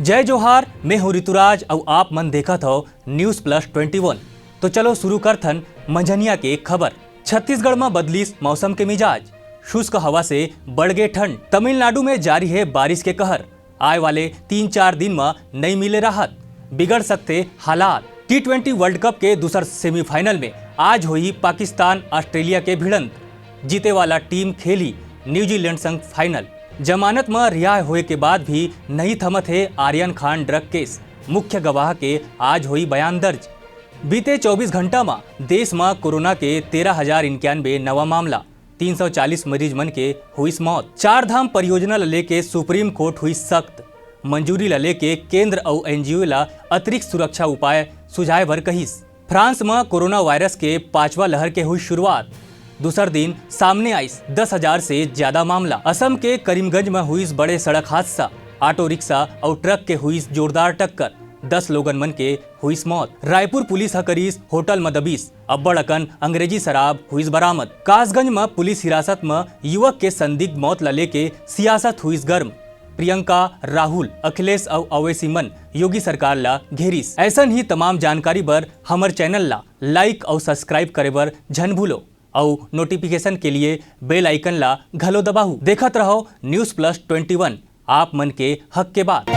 जय जोहार, मैं हूँ ऋतुराज और आप मन देखत हो न्यूज प्लस 21। तो चलो शुरू करथन मंझनिया के खबर। छत्तीसगढ़ में बदलिस मौसम के मिजाज, शुष्क हवा से बढ़ गए ठंड। तमिलनाडु में जारी है बारिश के कहर, आए वाले 3-4 दिन में नहीं मिले राहत, बिगड़ सकते हालात। T20 वर्ल्ड कप के दूसर सेमीफाइनल में आज हुई पाकिस्तान ऑस्ट्रेलिया के भिड़ंत, जीते वाला टीम खेली न्यूजीलैंड संग फाइनल। जमानत में रिहा होए के बाद भी नहीं थमत है आर्यन खान ड्रग केस, मुख्य गवाह के आज हुई बयान दर्ज। बीते 24 घंटा में देश में कोरोना के 13,091 नवा मामला, 340 मरीज मन के हुई मौत। 4 धाम परियोजना ले के सुप्रीम कोर्ट हुई सख्त, मंजूरी ले के केंद्र और एनजीओ ला अतिरिक्त सुरक्षा उपाय सुझाए भर कहिस। फ्रांस में कोरोना वायरस के 5वां लहर के हुई शुरुआत, दूसर दिन सामने आई 10,000 से ज्यादा मामला। असम के करीमगंज में हुई बड़े सड़क हादसा, ऑटो रिक्शा और ट्रक के हुई जोरदार टक्कर, 10 लोगन मन के हुई मौत। रायपुर पुलिस हकरीस होटल में दबीस, अब्बड़ अकन अंग्रेजी शराब हुई बरामद। कासगंज में पुलिस हिरासत में युवक के संदिग्ध मौत ला लेके सियासत हुई गर्म, प्रियंका, राहुल, अखिलेश और अवैसी मन योगी सरकार ला घेरिस। ऐसा ही तमाम जानकारी बर हमर चैनल ला लाइक और सब्सक्राइब करे बर झन भूलो और नोटिफिकेशन के लिए बेल आइकन ला घलो दबाहू। देखत रहो न्यूज प्लस 21, आप मन के हक के बात।